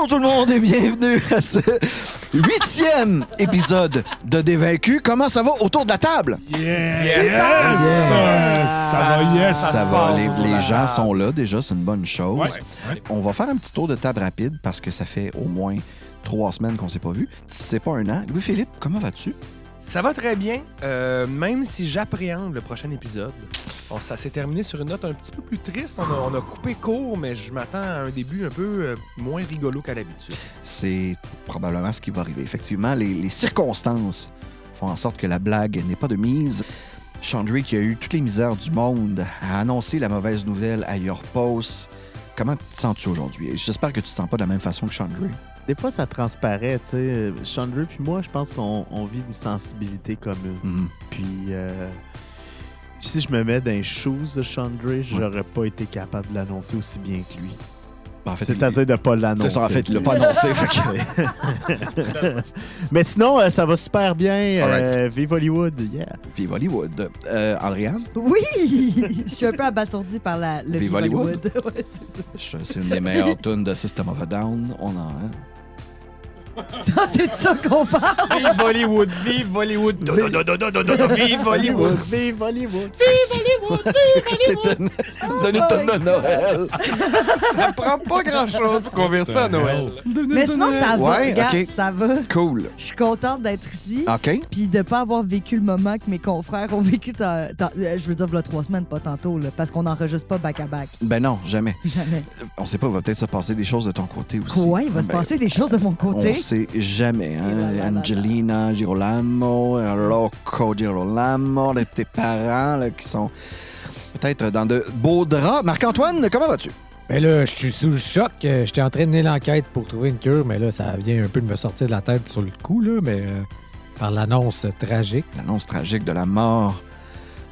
Bonjour tout le monde et bienvenue à ce 8e épisode de Dévaincus. Comment ça va autour de la table? Yes! Ça va. Les gens sont là déjà, c'est une bonne chose. Ouais. On va faire un petit tour de table rapide parce que ça fait au moins 3 semaines qu'on s'est pas vu. Si c'est pas un an. Louis-Philippe, comment vas-tu? Ça va très bien, même si j'appréhende le prochain épisode. Bon, ça s'est terminé sur une note un petit peu plus triste. On a coupé court, mais je m'attends à un début un peu moins rigolo qu'à l'habitude. C'est probablement ce qui va arriver. Effectivement, les circonstances font en sorte que la blague n'est pas de mise. Chandray, qui a eu toutes les misères du monde, a annoncé la mauvaise nouvelle à Your Post. Comment te sens-tu aujourd'hui? J'espère que tu te sens pas de la même façon que Chandray. Des fois, ça transparaît, tu sais. Chandray puis moi, je pense qu'on vit une sensibilité commune. Mhm. Puis, si je me mets dans les shoes de Chandray, j'aurais pas été capable de l'annoncer aussi bien que lui. En fait, C'est-à-dire de ne pas l'annoncer. c'est ça, en fait, il l'a pas annoncé. Fait que... Mais sinon, ça va super bien. Alright. Vive Hollywood, yeah. Vive Hollywood. Andréane? Oui! Je suis un peu abasourdi par le Vive Vive Hollywood. Hollywood. Ouais, c'est ça. C'est une des meilleures tunes de System of a Down. On en a. Non, c'est de ça qu'on parle. Vive Hollywood! Vive Hollywood! Vive Hollywood! Vive Hollywood! C'était une tonne de Noël. Ça prend pas grand-chose pour qu'on vire ça à Noël. Mais sinon, ça va. Ouais, Regarde, ok. ça va. Cool. Je suis contente d'être ici. OK. Puis de pas avoir vécu le moment que mes confrères ont vécu, je veux dire, il y a 3 semaines, pas tantôt, là, parce qu'on n'enregistre pas back-à-back. Ben non, jamais. Jamais. On sait pas, il va peut-être se passer des choses de ton côté aussi. Quoi? Il va se Ben, passer des choses de mon côté. On sait jamais. Hein? Et là, là, là, Angelina Girolamo, Rocco Girolamo, tes parents là, qui sont peut-être dans de beaux draps. Marc-Antoine, comment vas-tu? Mais là, je suis sous le choc. J'étais en train de mener l'enquête pour trouver une cure, mais là, ça vient un peu de me sortir de la tête sur le coup, là, mais par l'annonce tragique. L'annonce tragique de la mort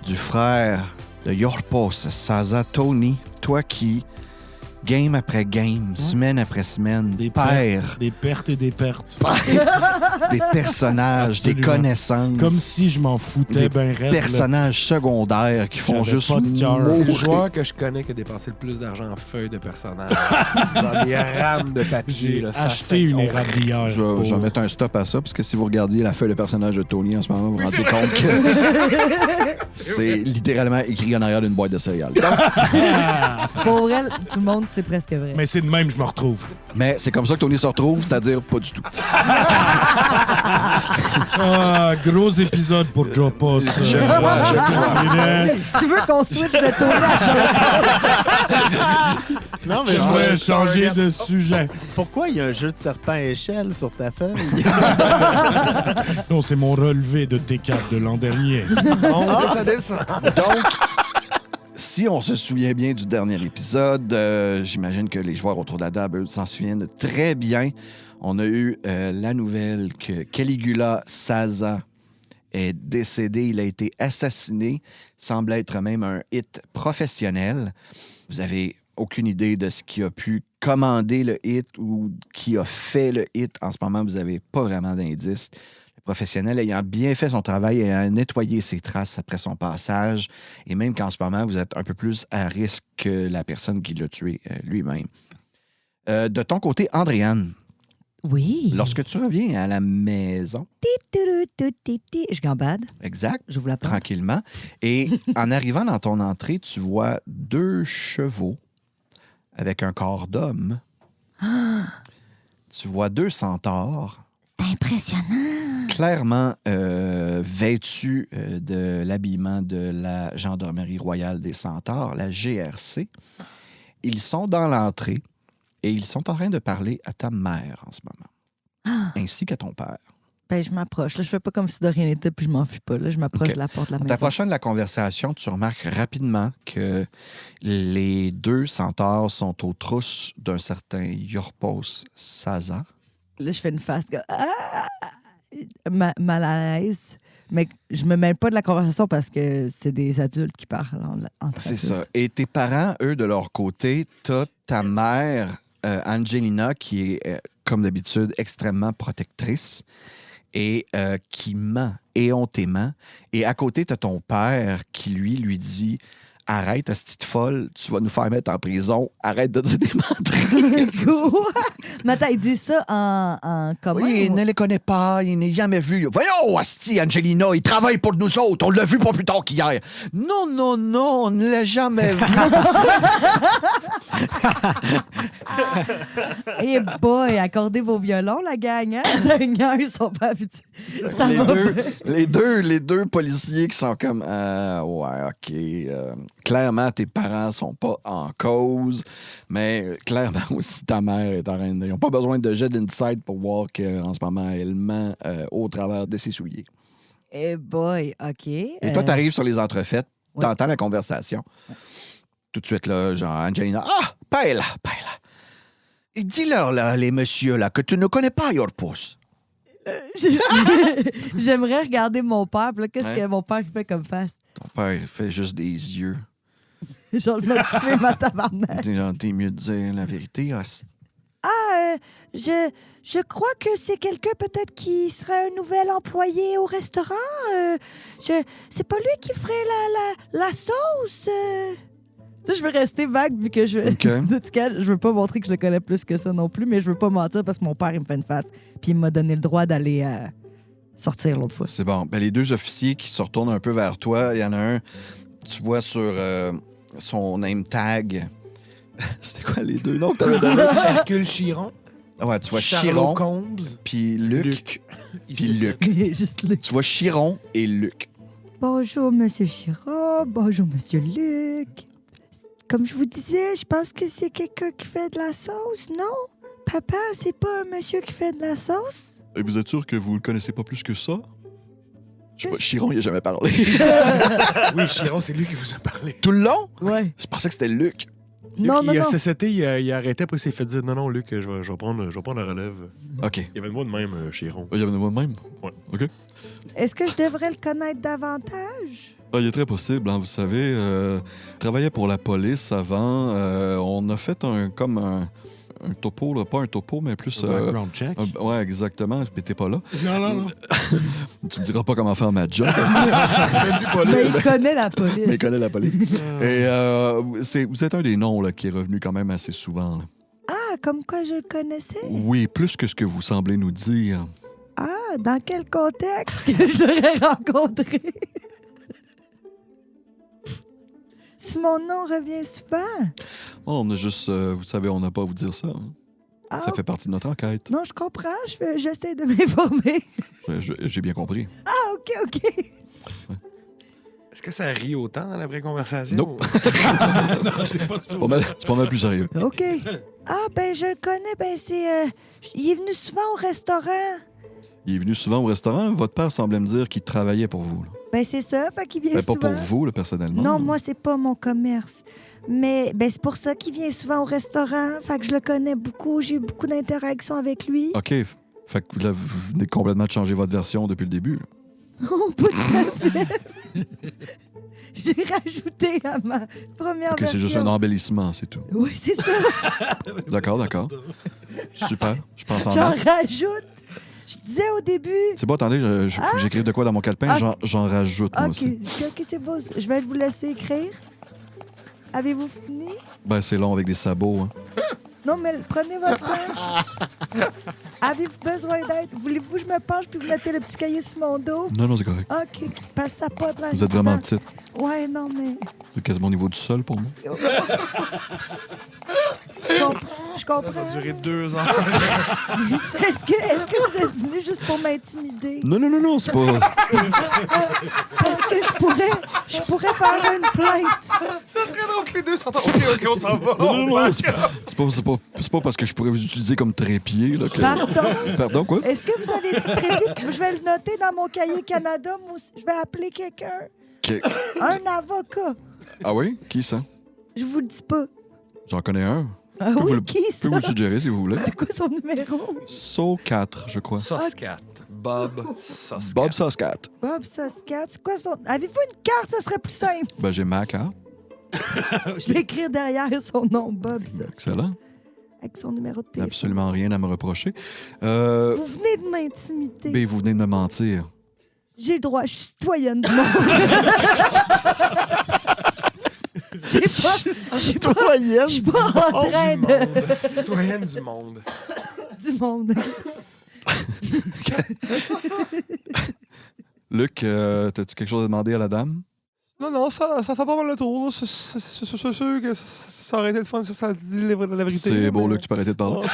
du frère de Yorpos, Saza Tony. Toi qui, game après game, semaine après semaine, perd Des pertes et des pertes. des personnages, des Absolument. connaissances. Comme si je m'en foutais des ben raide. personnages secondaires qui font J'avais juste pas de cœur. C'est le mourir. joueur que je connais qui a dépensé le plus d'argent en feuilles de personnages. Dans des rames de papier. J'ai là, ça acheté fait une honte. érablière. Je vais mettre un stop à ça, parce que si vous regardiez la feuille de personnage de Tony en ce moment, vous vous rendez compte que c'est littéralement écrit en arrière d'une boîte de céréales. Donc, Pour vrai, tout le monde, c'est presque vrai. Mais c'est de même, je me retrouve. mais c'est comme ça que Tony se retrouve, c'est-à-dire pas du tout. Ah, gros épisode pour Joe Post. Je crois. Tu veux qu'on switch de tournée à Non, mais Je je vais changer de sujet. pourquoi il y a un jeu de serpent à échelle sur ta feuille? Non, c'est mon relevé de T4 de l'an dernier. Ça descend. Donc, si on se souvient bien du dernier épisode, j'imagine que les joueurs autour de la table eux, s'en souviennent très bien. On a eu la nouvelle que Caligula Saza est décédé. Il a été assassiné. Semble être même un hit professionnel. Vous avez aucune idée de ce qui a pu commander le hit ou qui a fait le hit. En ce moment, vous n'avez pas vraiment d'indice. Le professionnel ayant bien fait son travail et ayant nettoyé ses traces après son passage, et même qu'en ce moment, vous êtes un peu plus à risque que la personne qui l'a tué lui-même. De ton côté, Andréane, Oui. lorsque tu reviens à la maison, Je gambade. exact, J'ouvre la porte. tranquillement, et en arrivant dans ton entrée, tu vois 2 chevaux avec un corps d'homme. Tu vois 2 centaures C'est impressionnant. clairement vêtus de l'habillement de la Gendarmerie royale des Centaures, la GRC. Ils sont dans l'entrée et ils sont en train de parler à ta mère en ce moment, ainsi qu'à ton père. Ben, je m'approche. Là, je fais pas comme si de rien n'était, puis je m'enfuis pas. Là, je m'approche OK. de la porte de la En maison. t'approchant de la conversation, tu remarques rapidement que les 2 centaures sont aux trousses d'un certain Yorpos Saza. Là, je fais une face mal à l'aise. Mais je me mêle pas de la conversation parce que c'est des adultes qui parlent entre C'est adultes. ça. Et tes parents, eux, de leur côté, t'as ta mère, Angelina, qui est, comme d'habitude, extrêmement protectrice et qui ment éhontément. Et à côté, t'as ton père qui, lui dit arrête, à cette petite folle, tu vas nous faire mettre en prison. Arrête de dire des menteries. Quoi? Mais attends, il dit ça en comment? Oui, il ne les connaît pas, il n'est jamais vu. Voyons, asti, Angelina, il travaille pour nous autres. On l'a vu pas plus tard qu'hier. Non, on ne l'a jamais vu. Eh boy, accordez vos violons, la gang, hein? Seigneur, ils sont pas habitués. Ça les, va deux, bien. les deux policiers qui sont comme ouais, OK. Clairement, tes parents sont pas en cause, mais clairement aussi ta mère est en train de. Ils n'ont pas besoin de jet d'insight pour voir qu'en ce moment, elle ment au travers de ses souliers. Eh boy, OK. Et toi, tu arrives sur les entrefaites, ouais. tu entends la conversation. Tout de suite, là, genre, Angelina, Paella. Et dis-leur, là, les messieurs, là, que tu ne connais pas Yorpus. J'aimerais regarder mon père. Puis là, qu'est-ce Ouais. que mon père fait comme face? Ton père, il fait juste des yeux. Genre, je vais tuer ma tabarnak. T'es mieux de dire la vérité. Je crois que c'est quelqu'un peut-être qui serait un nouvel employé au restaurant. C'est pas lui qui ferait la sauce. Tu sais, je veux rester vague vu que je... OK. En tout cas, je veux pas montrer que je le connais plus que ça non plus, mais je veux pas mentir parce que mon père, il me fait une face. Puis il m'a donné le droit d'aller sortir l'autre fois. C'est bon. Ben, les deux officiers qui se retournent un peu vers toi, il y en a un, tu vois sur son name tag. C'était quoi les deux noms que t'avais donnés? Hercule Chiron. Ouais, tu vois Charlot Chiron, Combs. puis Luc. Puis Luc. Juste le... Tu vois Chiron et Luc. Bonjour, Monsieur Chiron. Bonjour, Monsieur Luc. Comme je vous disais, je pense que c'est quelqu'un qui fait de la sauce, non? Papa, c'est pas un monsieur qui fait de la sauce? Et vous êtes sûr que vous le connaissez pas plus que ça? Je sais pas, Chiron, il a jamais parlé. Oui, Chiron, c'est lui qui vous a parlé. Tout le long? Ouais. Je pensais que c'était Luc. Non, Luc, il a non. CCT, il a arrêté, après il s'est fait dire non, Luc, je vais prendre la relève. OK. Il y avait de moi de même, Chiron. Il y avait de moi-même? Ouais. OK. Est-ce que je devrais le connaître davantage? Il est très possible, hein, vous savez. Travaillait pour la police avant. On a fait un topo, là, pas un topo, mais plus... Background check. ouais, exactement. Mais t'es pas là. Non. Tu me diras pas comment faire ma job. Mais il connaît la police. Mais il connaît la police. Et vous êtes un des noms là, qui est revenu quand même assez souvent. Là. Ah, comme quoi je le connaissais? Oui, plus que ce que vous semblez nous dire. Ah, dans quel contexte que je l'aurais rencontré? Si mon nom revient souvent. On a juste, vous savez, on n'a pas à vous dire ça. Hein. Ah, Ça fait partie de notre enquête. non, je comprends. J'essaie de m'informer. J'ai bien compris. Ah, OK. Est-ce que ça rit autant dans la vraie conversation? Nope. C'est pas C'est pas mal plus sérieux. OK. Ah, ben, je le connais. Ben, c'est... il est venu souvent au restaurant. Il est venu souvent au restaurant. Votre père semblait me dire qu'il travaillait pour vous. Là. Ben, c'est ça. Fait qu'il vient Ben, pas souvent. pour vous, là, personnellement. Non, moi, c'est pas mon commerce. Mais ben, c'est pour ça qu'il vient souvent au restaurant. Fait que je le connais beaucoup. J'ai eu beaucoup d'interactions avec lui. OK. Fait que vous venez complètement de changer votre version depuis le début. Oh, pas tout à fait. J'ai rajouté à ma première OK, version. c'est juste un embellissement, c'est tout. Oui, c'est ça. D'accord. Super. Je pense en J'en maths. rajoute. Je disais au début... C'est bon, attendez, j'écris de quoi dans mon calepin? Ah. J'en rajoute, moi OK, aussi. OK, c'est beau. Je vais vous laisser écrire. Avez-vous fini? Ben, c'est long avec des sabots. Hein. Non, mais prenez votre temps. Avez-vous besoin d'aide? Voulez-vous que je me penche puis vous mettez le petit cahier sur mon dos? Non, c'est correct. OK, passe ça pas dans Vous êtes vraiment petite. Ouais, non, mais... C'est quasiment au niveau du sol pour moi. Je comprends. Ça va durer 2 heures. Est-ce que vous êtes venu juste pour m'intimider? Non, c'est pas... Parce que je pourrais faire une plainte. Ça serait drôle que les deux s'entendent. OK, on s'en va. Non, c'est pas parce que je pourrais vous utiliser comme trépied, là, que... Pardon? Pardon, quoi? Est-ce que vous avez dit trépied? Je vais le noter dans mon cahier Canada. Moi aussi. Je vais appeler quelqu'un. Un avocat. Ah oui? Qui ça? Je vous le dis pas. J'en connais un. Ah Peux oui, vous le- qui Je ça? peux vous le suggérer si vous voulez. C'est quoi son numéro? So 4, je crois. Soscat. Bob Soscat. Bob Soscat. Bob Soscat. C'est quoi son... Avez-vous une carte? Ça serait plus simple. Ben, j'ai ma carte. Je vais écrire derrière son nom, Bob Soscat. Excellent. Avec son numéro de téléphone. Absolument rien à me reprocher. Vous venez de m'intimider. Ben, vous venez de me mentir. J'ai le droit, je suis citoyenne du monde. Je suis pas en train de... Citoyenne du monde. du monde. Luc, t'as-tu quelque chose à demander à la dame? Non, ça fait pas mal le tour. C'est sûr que ça aurait été le fun si ça dit la vérité. C'est beau, Luc, tu peux arrêter de parler.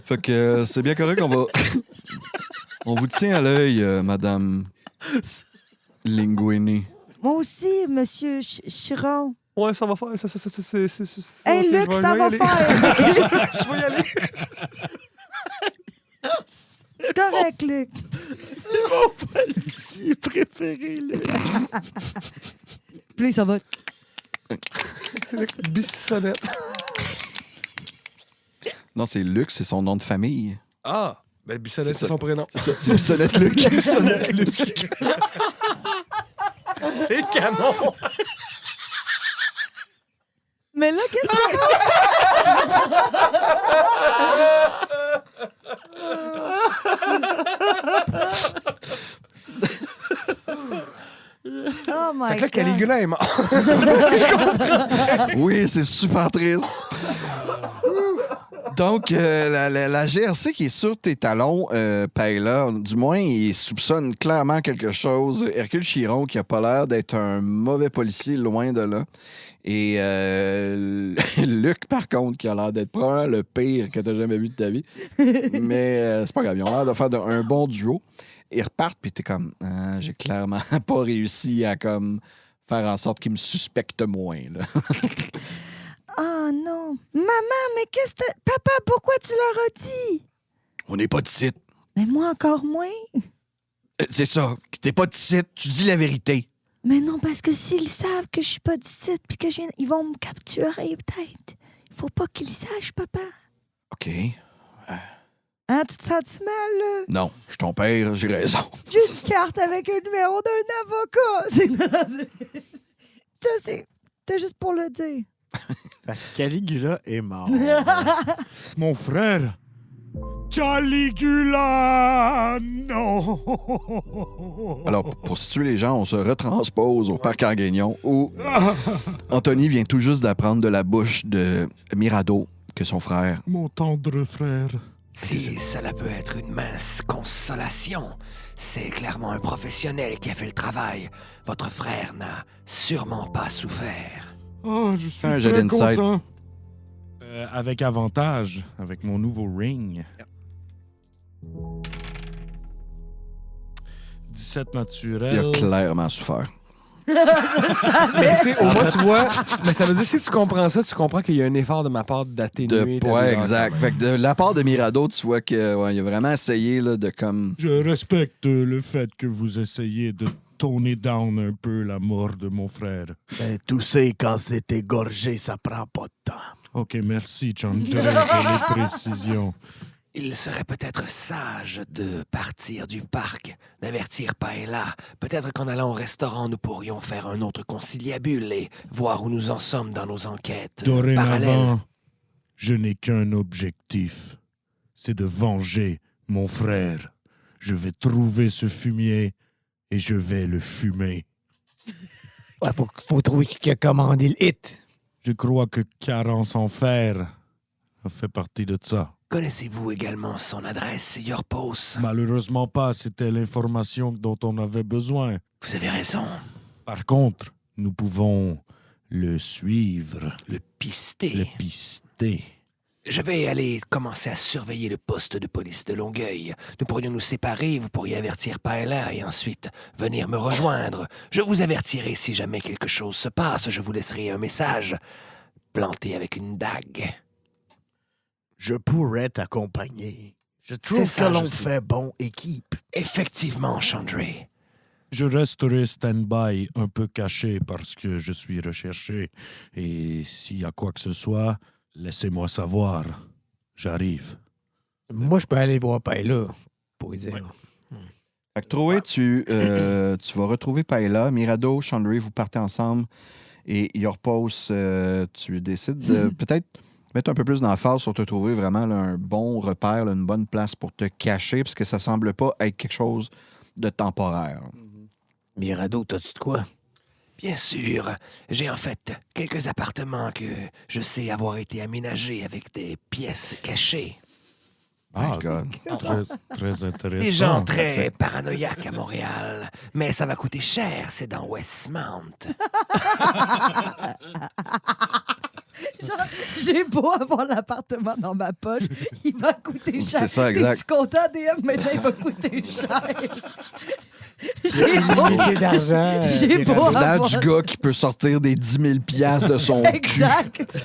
Fait que c'est bien correct, on va... On vous tient à l'œil, Madame Linguini. Moi aussi, Monsieur Chiron. Ouais, ça va faire. Hey, ok, Luc, je vais ça y va aller. faire. Je vais y aller. Correct, Luc. Si préféré, là. Puis ça va. Bissonnette. Non, c'est Luc, c'est son nom de famille. Ah, ben Bissonnette, C'est c'est ça. son prénom. C'est Bissonnette Luc. Bissonnette Luc. C'est canon. Mais là, qu'est-ce que... Oh my Fait que là, God. Caligula est mort. Oui, c'est super triste. Donc, la GRC qui est sur tes talons, Paella, du moins, il soupçonne clairement quelque chose. Hercule Chiron, qui a pas l'air d'être un mauvais policier, loin de là. Et Luc, par contre, qui a l'air d'être probablement le pire que tu as jamais vu de ta vie. Mais c'est pas grave, ils ont l'air de faire un bon duo. Ils repartent, puis t'es comme, ah, j'ai clairement pas réussi à comme faire en sorte qu'ils me suspectent moins, là. Oh non. Maman, mais qu'est-ce que... Papa, pourquoi tu leur as dit? On n'est pas de site. Mais moi encore moins. C'est ça. T'es pas de site, tu dis la vérité. Mais non, parce que s'ils savent que je suis pas d'ici puis que je viens... Ils vont me capturer, peut-être. Il faut pas qu'ils sachent, papa. OK. Hein, tu te sens-tu mal, là? Non, je suis ton père, j'ai raison. J'ai une carte avec un numéro d'un avocat. Ça, c'est... C'était juste pour le dire. Fait que Caligula est mort. Mon frère. Caligula, non. Alors, pour situer les gens, on se retranspose au parc Arguignon où Anthony vient tout juste d'apprendre de la bouche de Mirado que son frère... Mon tendre frère. Si cela peut être une mince consolation, c'est clairement un professionnel qui a fait le travail. Votre frère n'a sûrement pas souffert. Oh, je suis Un jet très d'insight. content. Avec avantage, avec mon nouveau ring. 17 Il naturel. a clairement souffert. Mais tu sais, au moins, tu vois. Mais ça veut dire, si tu comprends ça, tu comprends qu'il y a un effort de ma part d'atténuer. ta Ouais, douleur, exact. quand même. Fait que de la part de Mirado, tu vois qu'il a vraiment essayé là, de comme... Je respecte le fait que vous essayez de toner down un peu la mort de mon frère. Ben, tousser quand c'est égorgé, ça prend pas de temps. Ok, merci, Chandra, pour les précisions. Il serait peut-être sage de partir du parc, d'avertir Paella. Peut-être qu'en allant au restaurant, nous pourrions faire un autre conciliabule et voir où nous en sommes dans nos enquêtes parallèles. Dorénavant, je n'ai qu'un objectif. C'est de venger mon frère. Je vais trouver ce fumier et je vais le fumer. Ouais, faut trouver qui a commandé le hit. Je crois que Carence en fer a fait partie de ça. Connaissez-vous également son adresse, Yorpos? Malheureusement pas, c'était l'information dont on avait besoin. Vous avez raison. Par contre, nous pouvons le suivre, Le pister. le pister. Je vais aller commencer à surveiller le poste de police de Longueuil. Nous pourrions nous séparer, vous pourriez avertir Paella et ensuite venir me rejoindre. Je vous avertirai si jamais quelque chose se passe. Je vous laisserai un message planté avec une dague. Je pourrais t'accompagner. Je trouve C'est que ça, l'on je sais. fait bon équipe. Effectivement, Chandray. Je resterai stand-by un peu caché parce que je suis recherché. Et s'il y a quoi que ce soit, laissez-moi savoir. J'arrive. Moi, je peux aller voir Paella, pour lui dire. Fait que Troué, tu vas retrouver Paella. Mirado, Chandray, vous partez ensemble. Et Yorpos, tu décides de peut-être mettre un peu plus d'emphase sur te trouver vraiment là, un bon repère, là, une bonne place pour te cacher, parce que ça semble pas être quelque chose de temporaire. Mirado, t'as-tu de quoi? Bien sûr. J'ai en fait quelques appartements que je sais avoir été aménagés avec des pièces cachées. My God. Très intéressant. Des gens très paranoïaques à Montréal. Mais ça va coûter cher, c'est dans Westmount. Genre, j'ai beau avoir l'appartement dans ma poche, il va coûter cher. C'est ça, exact. T'es-tu content, DM? Maintenant, il va coûter cher. J'ai beau... Unité d'argent. J'ai beau Venant avoir... du gars qui peut sortir des 10 000 piastres de son cul. Exact.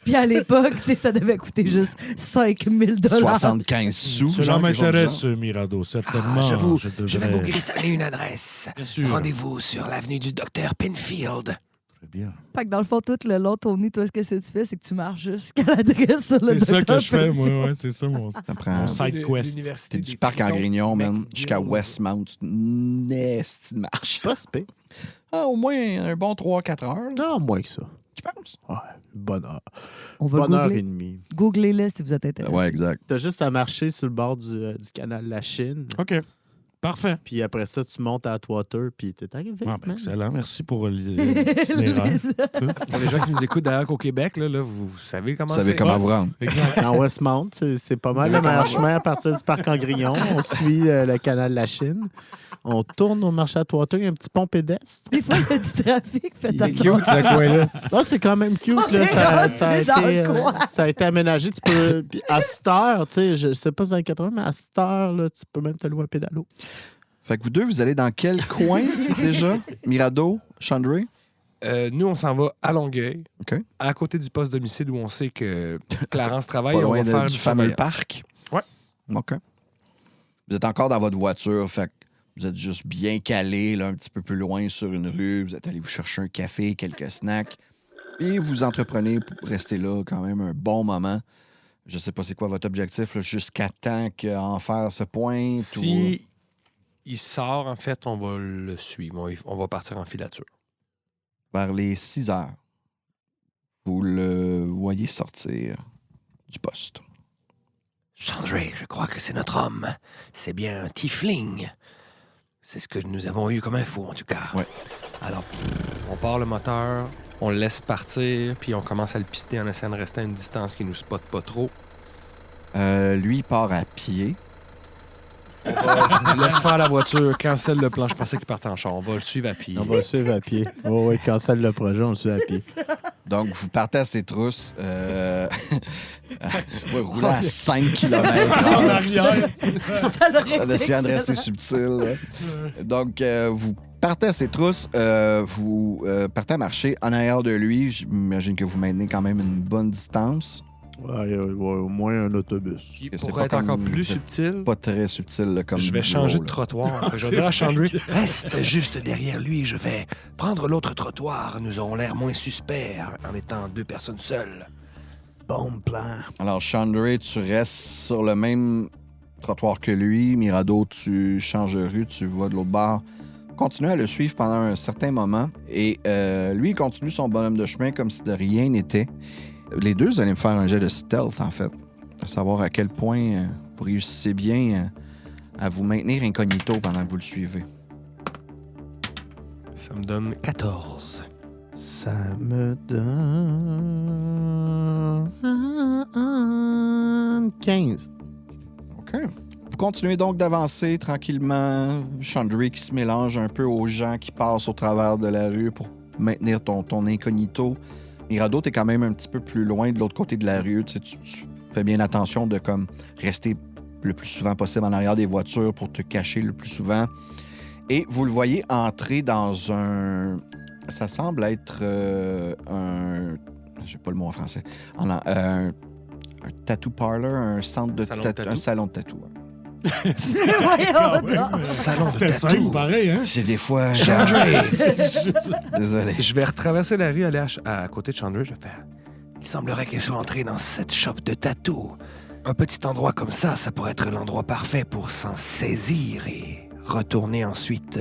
Puis à l'époque, tu sais, ça devait coûter juste 5 000 75 sous. Cela genre, quelque chose du m'intéresse, genre. Mirado, certainement. Je vais vous griffonner une adresse. Bien sûr. Rendez-vous sur l'avenue du Docteur Penfield. Très bien. Fait que dans le fond, tout le long, Tony, toi, ce que tu fais, c'est que tu marches jusqu'à l'adresse sur le C'est ça que Dr. je fais, Penfield. moi. Ouais, c'est ça mon Ça prend... side quest. T'es du parc en Grignon, man, jusqu'à Westmount. Nest de marche. Pas si pire. Ah, au moins un bon 3-4 heures. là. Non, moins que ça. Tu penses? Ouais, bonne heure. On va Bonne heure et googler. demie. Googlez-le si vous êtes intéressé. Ouais, exact. T'as juste à marcher sur le bord du canal de la Chine. OK. Parfait. Puis après ça, tu montes à Atwater, puis t'es arrivé. Ah, ben, man. excellent. Merci pour l'itinéraire. Pour les gens qui nous écoutent d'ailleurs qu'au Québec, là, vous savez comment Vous savez c'est. comment vous rendre. En Westmount, c'est pas mal le meilleur chemin à partir du parc en Grignon. On suit le canal de la Chine. On tourne au marché à Atwater, il y a un petit pont pédestre. Des fois, il y a du trafic. Faites Il est attention. Cute, ce coin-là. Là, c'est quand même cute. On Là. est rendu dans le coin. Ça a été aménagé. Tu peux, puis à cette heure, tu sais, je sais pas si dans les 80, mais à cette heure, là, tu peux même te louer un pédalo. Fait que vous deux, vous allez dans quel coin déjà? Mirado, Chandray? Nous, on s'en va à Longueuil, OK. à côté du poste domicile où on sait que Clarence travaille. Pas on loin va faire du une fameux surveillance. parc? Ouais. OK. Vous êtes encore dans votre voiture, fait que vous êtes juste bien calé, là, un petit peu plus loin sur une rue. Vous êtes allé vous chercher un café, quelques snacks. Et vous entreprenez pour rester là quand même un bon moment. Je sais pas c'est quoi votre objectif, là, jusqu'à temps qu'Enfer se pointe. Si il sort, en fait, on va le suivre. On va partir en filature. Vers les 6 heures, vous le voyez sortir du poste. Chandray, je crois que c'est notre homme. C'est bien un tiefling. C'est ce que nous avons eu comme info, en tout cas. Ouais. Alors, on part le moteur, on le laisse partir, puis on commence à le pister en essayant de rester à une distance qui nous spotte pas trop. Lui, il part à pied. On laisse faire la voiture, cancelle le plan. Je pensais qu'il partait en char. On va le suivre à pied. On va le suivre à pied. Oh, oui, cancelle le projet, on le suit à pied. Donc, vous partez à ses trousses. Rouler à 5 km. En arrière. Ça En essayant de rester subtil. là. Donc, vous partez à ses trousses. Vous partez à marcher en arrière de lui. J'imagine que vous maintenez quand même une bonne distance. Ouais, au moins un autobus. Puis, Que c'est pour pas être encore comme- plus c'est subtil, Pas très subtil là, comme je vais niveau, changer de là. trottoir. Je vais dire à Chandray, Reste juste derrière lui, je vais prendre l'autre trottoir. Nous aurons l'air moins suspects en étant deux personnes seules. Bon plan. Alors, Chandray, tu restes sur le même trottoir que lui. Mirado, tu changes de rue, tu vas de l'autre bord. Continue à le suivre pendant un certain moment. Et lui, il continue son bonhomme de chemin comme si de rien n'était. Les deux, vous allez me faire un jet de stealth, en fait. À savoir à quel point vous réussissez bien à vous maintenir incognito pendant que vous le suivez. ça me donne 14. Ça me donne 15. OK. Vous continuez donc d'avancer tranquillement. Chandray qui se mélange un peu aux gens qui passent au travers de la rue pour maintenir ton incognito. Mirado, t'es quand même un petit peu plus loin de l'autre côté de la rue. Tu sais, tu fais bien attention de comme rester le plus souvent possible en arrière des voitures pour te cacher le plus souvent. Et vous le voyez entrer dans un... Ça semble être un... Je sais pas le mot en français. Un tattoo parlor, un centre de Salon de tatou. un salon de tatou. Ouais. Voyons donc. Salon de C'était tatou. simple, pareil, hein? J'ai des fois... Chandray, Désolé. Je vais retraverser la rue, aller à côté de Chandray. Je vais faire. il semblerait qu'elle soit entrée dans cette shop de tatou. Un petit endroit comme ça pourrait être l'endroit parfait pour s'en saisir et retourner ensuite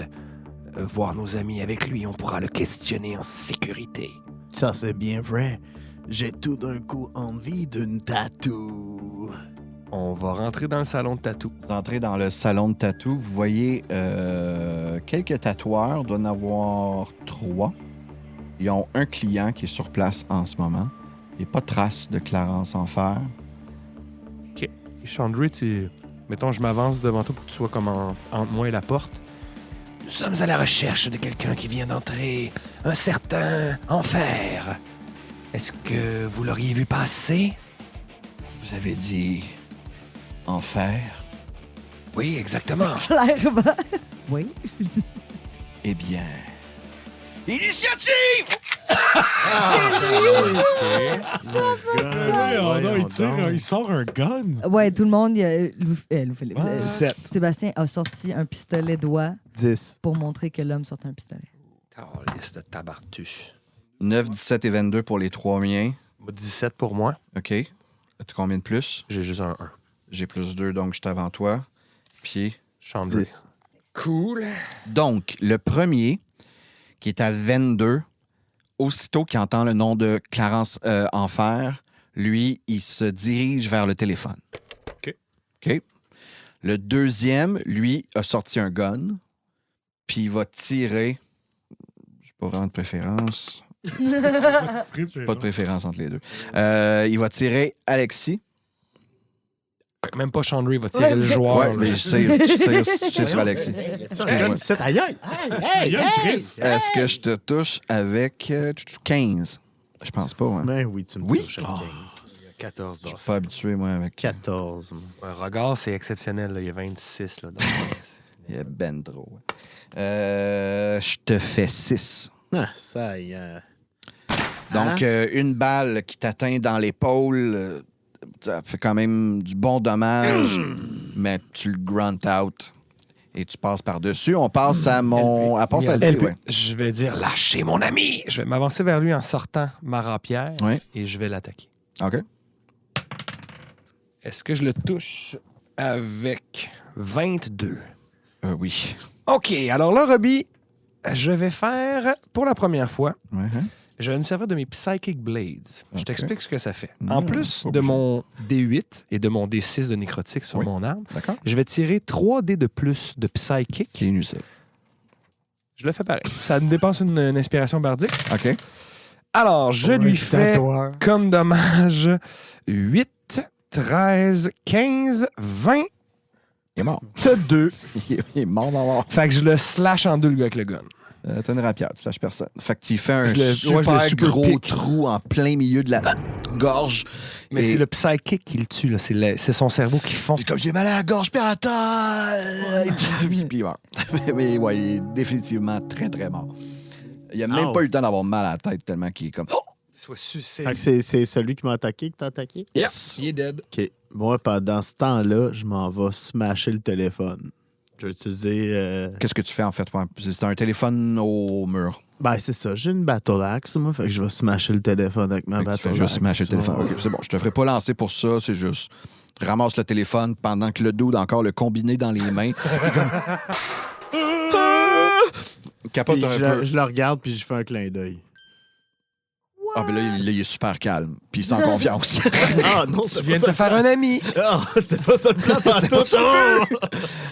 voir nos amis avec lui. On pourra le questionner en sécurité. Ça, c'est bien vrai. J'ai tout d'un coup envie d'une tatou. On va rentrer dans le salon de tatou. Vous entrez dans le salon de tatou, vous voyez quelques tatoueurs, il doit en avoir 3. Ils ont un client qui est sur place en ce moment. Il n'y a pas de trace de Clarence Enfer. Chandray, mettons, je m'avance devant toi pour que tu sois comme entre moi et la porte. Nous sommes à la recherche de quelqu'un qui vient d'entrer, un certain Enfer. Est-ce que vous l'auriez vu passer? Vous avez dit Enfer? Oui, exactement. Clairement. Oui. Eh bien... Initiative! Il sort un gun. Ouais, tout le monde, Louis-Philippe, 17. Sébastien a sorti un pistolet doigt 10. pour montrer que l'homme sortait un pistolet. Oh, liste de tabartuche. 9, 17 et 22 pour les 3 miens. 17 pour moi. OK. As-tu combien de plus? J'ai juste un 1. J'ai plus 2, donc je suis avant toi. Pied. Chandray. 10. Cool. Donc, le premier, qui est à 22, aussitôt qu'il entend le nom de Clarence Enfer, lui, il se dirige vers le téléphone. OK. OK. Le deuxième, lui, a sorti un gun, puis il va tirer. Je pas vraiment de préférence. Pas de préférence entre les deux. Il va tirer Alexis. Même pas Chandray va tirer le joueur. Ouais, là. mais je tire sur Alexis. Est-ce que je te touche avec 15? Je pense pas, hein. Ben oui, tu me Oui? touches à 15. 14 Je suis pas habitué, moi, avec... 14. Un regard, c'est exceptionnel. Là. Il y a 26. Là, donc, Il y a ben trop. Je te fais 6. Ah, ça y est. Donc, une balle qui t'atteint dans l'épaule, ça fait quand même du bon dommage, mais tu le grunt out et tu passes par-dessus. On passe à mon... À passe à LP, ouais. je vais dire lâchez mon ami. Je vais m'avancer vers lui en sortant ma rapière Ouais. et je vais l'attaquer. OK. Est-ce que je le touche avec 22? Oui. OK, alors là, Robbie, je vais faire, pour la première fois, Ouais, hein? je vais me servir de mes Psychic Blades. Je OK. t'explique ce que ça fait. Mmh, En plus pas de obligé. mon D8 et de mon D6 de nécrotique sur Oui. mon arme, D'accord. je vais tirer 3 dés de plus de Psychic. Qui est inutile. Je le fais pareil. Ça me dépense une inspiration bardique. OK. Alors, je lui fais Tentatoire. comme dommage 8, 13, 15, 20, Il est mort. 2. Il est mort. Fait que je le slash en deux le gars avec le gun. T'as une rapière, tu lâches personne. Fait que tu fais un Je le super super gros pique. trou en plein milieu de la gorge. Mais Et- c'est le psychic qui le tue, là. C'est son cerveau qui fond. C'est comme j'ai mal à la gorge, puis à la tête. Puis il meurt. Mais ouais, il est définitivement très, très mort. Il a même Oh. pas eu le temps d'avoir mal à la tête tellement qu'il est comme... Oh! Fait que c'est celui qui m'a attaqué qui t'a attaqué? Yes! Il est dead. OK. Moi, pendant ce temps-là, je m'en vais smasher le téléphone. Je vais utiliser... Qu'est-ce que tu fais, en fait? Ouais, c'est un téléphone au mur. Ben, c'est ça. J'ai une battle axe, moi. Fait que je vais smasher le téléphone avec ma Fait que tu battle fais axe. juste smasher le téléphone. Ouais. OK, c'est bon. Je te ferai pas lancer pour ça. C'est juste... Ramasse le téléphone pendant que le dude encore le combiné dans les mains. Capote Puis un je, peu. je le regarde, puis je fais un clin d'œil. Ah, ben là, il est super calme. Puis sans confiance. Ah non, Tu viens de te faire un ami. Ah, c'est pas ça le plan C'était pas ça le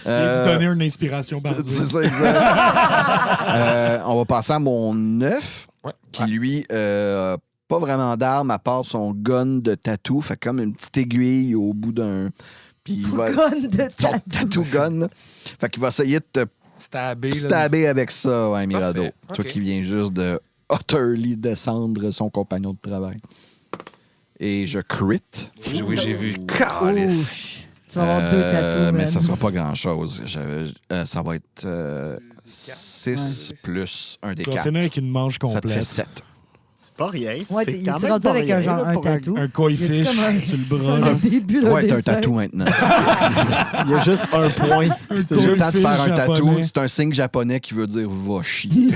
Il a dû donner une inspiration bardique. C'est ça, exact. On va passer à mon 9, Ouais. qui, lui, pas vraiment d'arme à part son gun de tatou. Fait comme une petite aiguille au bout d'un... Puis il va... Gun de Son tatou. tattoo gun. Fait qu'il va essayer de te Stabé. là. stabber avec ça, ouais, Mirado. Parfait. Toi OK. qui viens juste de utterly descendre son compagnon de travail. Et je crit. Oui, j'ai vu. Calice. Ouch. Tu vas avoir deux tatous, Mais man. ça sera pas grand-chose. Ça va être 6 plus un des Tu vas 4. finir avec une manche Ça te fait complète. 7. C'est pas rien. Ouais, c'est t'es quand même rendu pas avec rien, un genre là, un pour tatou. Un koi Y a-tu fish comme un- sur le bras. Le début d'un Ouais, t'as un dessin. tatou maintenant. Il y a juste un point. C'est koi juste temps de fish faire un tatou. japonais. C'est un signe japonais qui veut dire va chier.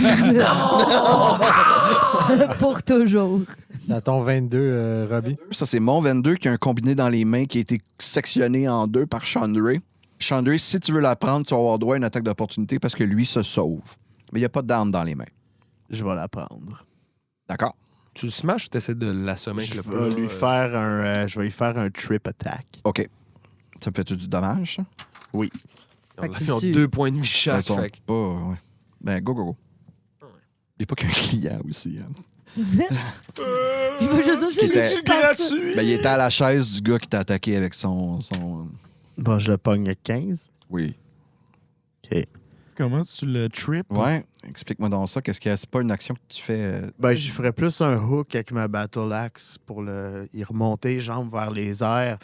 Pour toujours. Dans ton 22, Robbie. Ça, c'est mon 22 qui a un combiné dans les mains qui a été sectionné en deux par Chandray. Chandray, si tu veux la prendre, tu vas avoir droit à une attaque d'opportunité parce que lui se sauve. Mais il n'y a pas d'arme dans les mains. Je vais la prendre. D'accord? Tu le smash ou tu essaies de l'assommer avec Je le vais feu? lui faire un... je vais lui faire un trip attack. OK. Ça me fait-tu du dommage, ça? Fait que Ils ont tu- 2 points de vie chaque. Ils sont fait que- pas... Ouais. Ben, go. J'ai pas qu'un client aussi. Hein. Il va juste dire, je l'ai C'était gratuit. Ben, il était à la chaise du gars qui t'a attaqué avec son... Bon, je le pogne à 15. Oui. OK. Comment tu le trip? Ouais, explique-moi donc ça. Qu'est-ce qu'il y a? C'est pas une action que tu fais... Ben, je ferais plus un hook avec ma Battle Axe pour y remonter jambes vers les airs.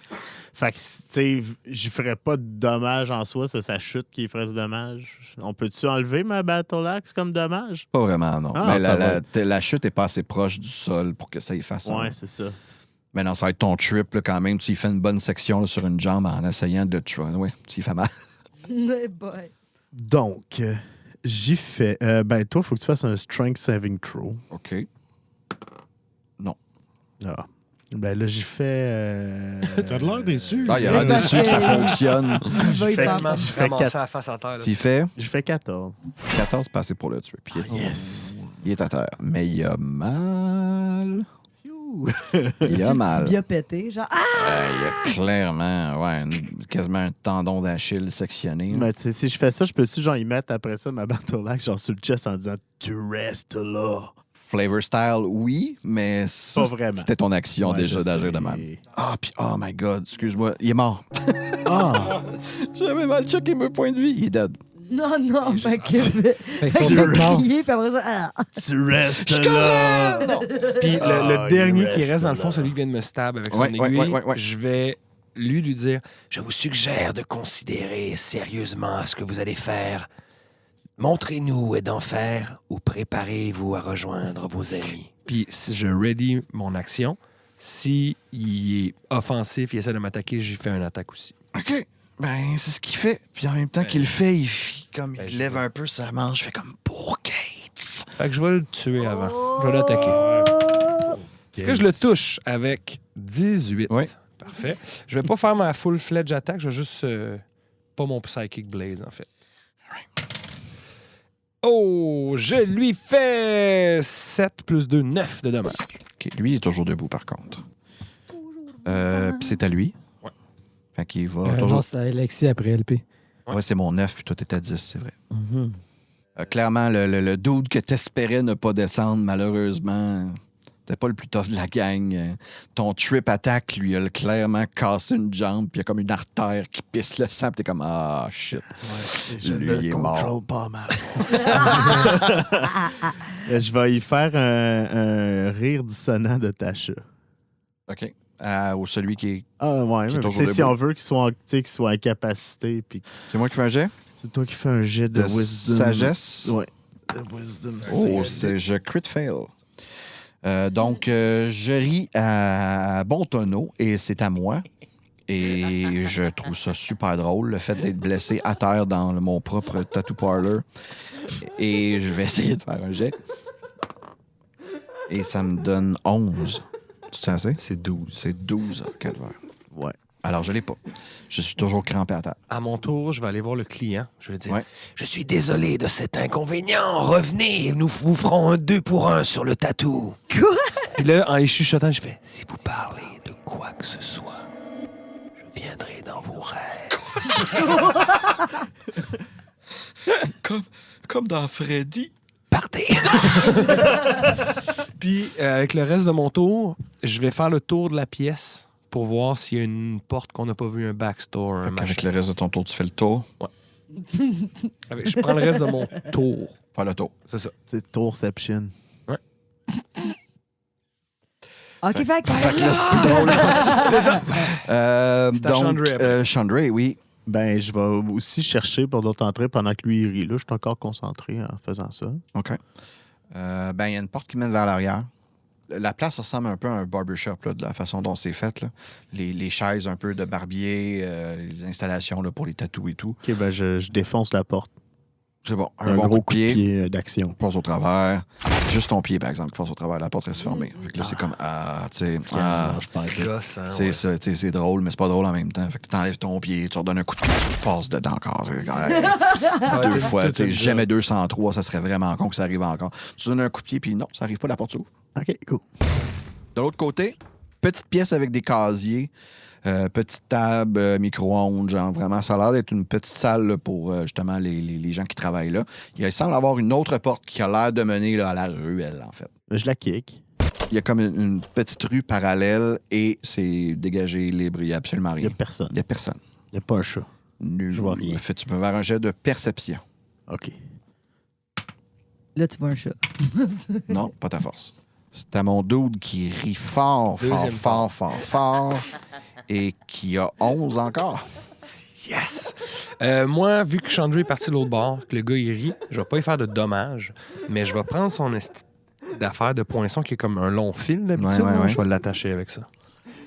Fait que, tu sais, je ferais pas de dommage en soi, c'est sa chute qui ferait ce dommage. On peut-tu enlever ma Battle Axe comme dommage? Pas vraiment, non. Ah, Mais ça la chute est pas assez proche du sol pour que ça y fasse un... Ouais, c'est ça. Mais non, ça va être ton trip là, quand même. Tu y fais une bonne section là, sur une jambe en essayant de le tuer. Oui, tu y fais mal. Mais boy. Donc, j'y fais. Ben, toi, il faut que tu fasses un Strength Saving Throw. OK. Ah. Ben là, j'y fais. T'as de l'air déçu. Ah, il a l'air déçu que ça fonctionne. Il va y Fait faire que- mal. Je fais ramasser quatre. la face à terre. là. Tu y fais J'ai fait 14. 14 passés pour le tuer. Puis Yes! il est à terre. Mais il a mal. Il a Tu mal. bien pété, genre, ah! Il a clairement, quasiment un tendon d'Achille sectionné. là. Mais tu sais, si je fais ça, je peux-tu genre y mettre après ça ma Battle Axe genre sur le chest en disant tu restes là? Flavor style, oui, mais ça, Pas vraiment. c'était ton action Ouais, déjà je d'agir sais. de même. Ah, puis oh my God, excuse-moi, il est mort. Ah! J'avais mal checké mes points de vie. Il est dead. Non, non, fait que... Fait qu'ils sont Fait tous qu'il a morts. crié, puis après ça, ah! Tu restes là! Puis le Ah, dernier il qui reste, dans le fond, là. celui qui vient de me stab avec son Ouais, aiguille, ouais. je vais lui dire Je vous suggère de considérer sérieusement ce que vous allez faire. Montrez-nous et d'en faire ou préparez-vous à rejoindre vos amis. Puis si je ready mon action, si il est offensif, il essaie de m'attaquer, j'y fais une attaque aussi. OK. Ben, c'est ce qu'il fait. Puis en même temps qu'il le fait, Ben, il je lève vois. un peu sa manche. Je fais comme pour Gates. Fait que je vais le tuer avant. Je vais l'attaquer. Est-ce que je le touche avec 18? Oui. Parfait. Je vais pas faire ma full-fledged attaque, je vais juste pas mon Psychic Blaze, en fait. Oh, je lui fais 7 plus 2, 9 de dommages. OK. Lui, il est toujours debout, par contre. Puis c'est à lui. Ouais. Fait qu'il va Non, toujours... c'est Alexis après LP. Ouais, c'est mon 9, puis toi, t'es à 10, c'est vrai. Clairement, le dude que t'espérais ne pas descendre, malheureusement, t'es pas le plus tough de la gang. Ton trip attack, lui, a clairement cassé une jambe, puis il y a comme une artère qui pisse le sang, puis t'es comme « Ah, shit. Je Lui, ne il est contrôle mort. pas ma Je vais y faire un rire dissonant de Tasha. » OK. Ou celui qui est... Ah ouais, Qui est mais toujours tu sais, si debout. on veut qu'il soit en capacité, puis C'est moi qui fais un jet? c'est toi qui fais un jet de De wisdom. sagesse? Ouais. De wisdom. Oh, je crit fail. Donc, je ris à bon tonneau et c'est à moi. Et je trouve ça super drôle, le fait d'être blessé à terre dans mon propre tattoo parlor. Et je vais essayer de faire un jet. Et ça me donne 11. Tu sais assez? C'est 12. C'est 12, calvaire. Ouais. Alors, je l'ai pas. Je suis toujours crampé à terre. À mon tour, je vais aller voir le client. Je vais dire Ouais. Je suis désolé de cet inconvénient. Revenez, nous vous ferons un 2 pour 1 sur le tatou. Puis là, en chuchotant, je fais Si vous parlez de quoi que ce soit, je viendrai dans vos rêves. Comme dans Freddy. Partez! Puis, avec le reste de mon tour, je vais faire le tour de la pièce pour voir s'il y a une porte qu'on n'a pas vue, un backstore, un Avec machin. le reste de ton tour, tu fais le tour. Je prends le reste de mon tour. Faire le tour. C'est ça. C'est Tourception. OK, fait que... Fait que là, c'est plus drôle. C'est ça. C'est à Donc, Chandray, après. Chandray, oui. Ben, je vais aussi chercher pour d'autres entrées pendant que lui il rit. Là, je suis encore concentré en faisant ça. OK. Ben, il y a une porte qui mène vers l'arrière. La place ressemble un peu à un barbershop, là, de la façon dont c'est fait. Là. Les chaises un peu de barbier, les installations là, pour les tatous et tout. OK, ben, je défonce la porte. C'est bon. Un bon gros coup de pied. d'action. Passe au travers. Juste ton pied, par exemple, qui passe au travers. La porte reste fermée. Fait que là, c'est comme, tu sais, Gosse, hein, c'est ouais. ça, tu sais, c'est drôle, mais c'est pas drôle en même temps. Fait que t'enlèves ton pied, tu redonnes un coup de pied, tu passes dedans encore. C'est quand même Ça va deux être fois. toute Tu sais, une jamais job. 203, ça serait vraiment con que ça arrive encore. Tu donnes un coup de pied, puis non, ça arrive pas, la porte s'ouvre. OK, cool. De l'autre côté, petite pièce avec des casiers, petite table, micro-ondes, genre vraiment, ça a l'air d'être une petite salle là, pour justement les gens qui travaillent là. Il semble avoir une autre porte qui a l'air de mener là, à la ruelle, en fait. Je la kick. Il y a comme une petite rue parallèle et c'est dégagé, libre, il n'y a absolument Il rien. n'y a personne. Il n'y a personne. Il n'y a pas un chat. Nul. Je vois rien. En fait, tu peux faire un jet de perception. OK. Là, tu vois un chat. Non, pas ta force. C'est à mon dude qui rit fort et qui a 11 encore. Yes! Moi, vu que Chandra est parti de l'autre bord, que le gars, il rit, je vais pas y faire de dommages, mais je vais prendre son d'affaire de poinçon qui est comme un long fil d'habitude. Ouais. Je vais l'attacher avec ça.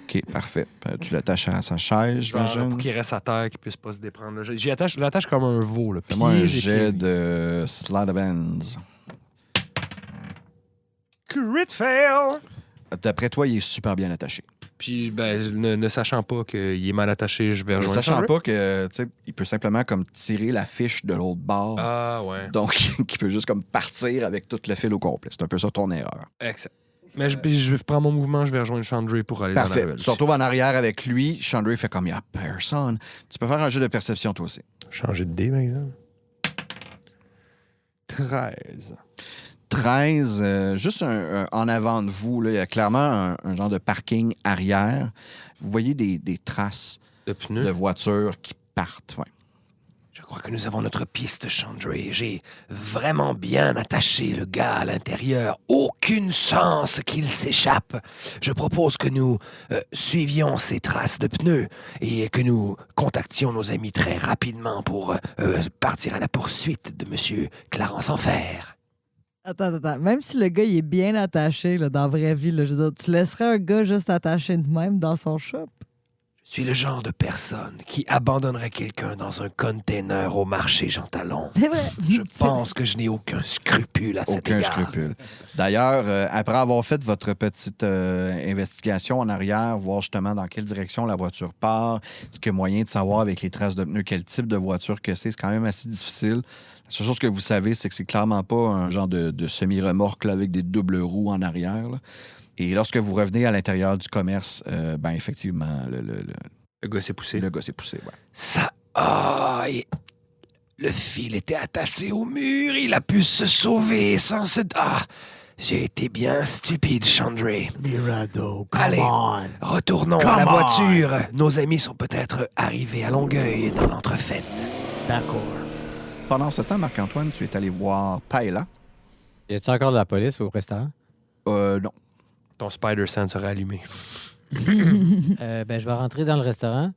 OK, parfait. Tu l'attaches à sa chaise, Genre, j'imagine. pour qu'il reste à terre, qu'il puisse pas se déprendre. Là. Je l'attache comme un veau. Là. Fais-moi un Pieds et jet pieds. de slide of hands. Crit fail! D'après toi, il est super bien attaché. Puis, ne sachant pas qu'il est mal attaché, je vais Ne rejoindre sachant Chandra. pas que, tu sais, il peut simplement comme tirer la fiche de l'autre bord. Ah, ouais. Donc, qui peut juste comme partir avec tout le fil au complet. C'est un peu ça ton erreur. Excellent. Mais je vais prendre mon mouvement, je vais rejoindre Chandra pour aller dans la Parfait. ruelle. Tu te retrouves en arrière avec lui. Chandra fait comme il n'y a personne. Tu peux faire un jeu de perception, toi aussi. Changer de dé, par exemple. 13. 13, juste en avant de vous, là, il y a clairement un genre de parking arrière. Vous voyez des traces De pneus. de voitures qui partent. Ouais. Je crois que nous avons notre piste, Chandra. J'ai vraiment bien attaché le gars à l'intérieur. Aucune chance qu'il s'échappe. Je propose que nous suivions ces traces de pneus et que nous contactions nos amis très rapidement pour partir à la poursuite de M. Clarence Enfer. Attends. Même si le gars il est bien attaché là, dans la vraie vie, là, je veux dire, tu laisserais un gars juste attaché de même dans son shop? Je suis le genre de personne qui abandonnerait quelqu'un dans un container au marché Jean Talon. C'est vrai. Je pense que je n'ai aucun scrupule à cet Aucun égard. scrupule. D'ailleurs, après avoir fait votre petite investigation en arrière, voir justement dans quelle direction la voiture part, est-ce qu'il y a moyen de savoir avec les traces de pneus quel type de voiture que c'est quand même assez difficile. La seule chose que vous savez, c'est que c'est clairement pas un genre de semi-remorque là, avec des doubles roues en arrière, là. Et lorsque vous revenez à l'intérieur du commerce, ben effectivement, Le gars s'est poussé. le gars s'est poussé. Ouais. Ça... Ah, et le fil était attaché au mur. Il a pu se sauver sans se... Ah, j'ai été bien stupide, Chandra. Mirado, Allez. Retournons à la voiture. Nos amis sont peut-être arrivés à Longueuil dans l'entrefaite. D'accord. Pendant ce temps, Marc-Antoine, tu es allé voir Paella. Y a-tu encore de la police au restaurant? Non. Ton spider sense serait allumé. Je vais rentrer dans le restaurant.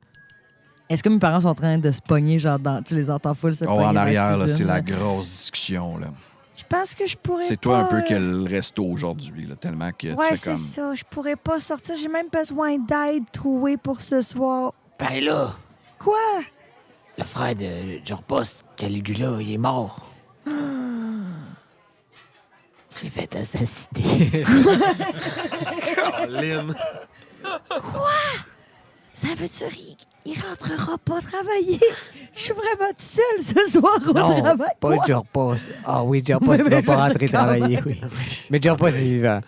Est-ce que mes parents sont en train de se pogner, genre, tu les entends full se Oh, pogner en dans arrière, là, cuisine, c'est la là? grosse discussion. Là. Je pense que je pourrais C'est toi un pas, peu que le resto aujourd'hui, là, tellement que Ouais, tu fais c'est comme... ça. Je pourrais pas sortir. J'ai même besoin d'aide trouvée pour ce soir. Ben là, Quoi? le frère de Jorpost, Caligula, il est mort. C'est fait assassiner. Lynn. Ça veut dire il rentrera pas travailler? Je suis vraiment toute seule ce soir au travail. pas Quoi? Jorpost. Ah oui, Jorpost, tu Mais vas pas je rentrer sais quand travailler, même. oui. Mais Jorpost est vivant.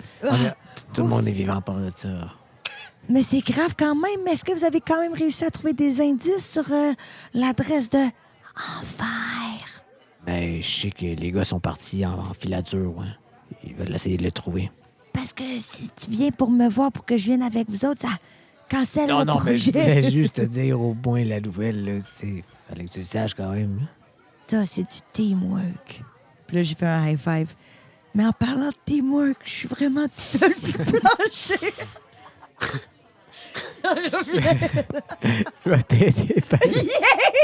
Tout le monde est vivant par de ça. Mais c'est grave quand même. Est-ce que vous avez quand même réussi à trouver des indices sur l'adresse de Enfer? Ben, je sais que les gars sont partis en filature, ouais. Ils veulent essayer de le trouver. Parce que si tu viens pour me voir, pour que je vienne avec vous autres, ça cancelle le mais je projet. voulais juste te dire au moins la nouvelle, là, fallait que tu le saches quand même. Là. Ça, c'est du teamwork. Puis là, j'ai fait un high five. Mais en parlant de teamwork, je suis vraiment toute seule sur le plancher. Je vais t'aider,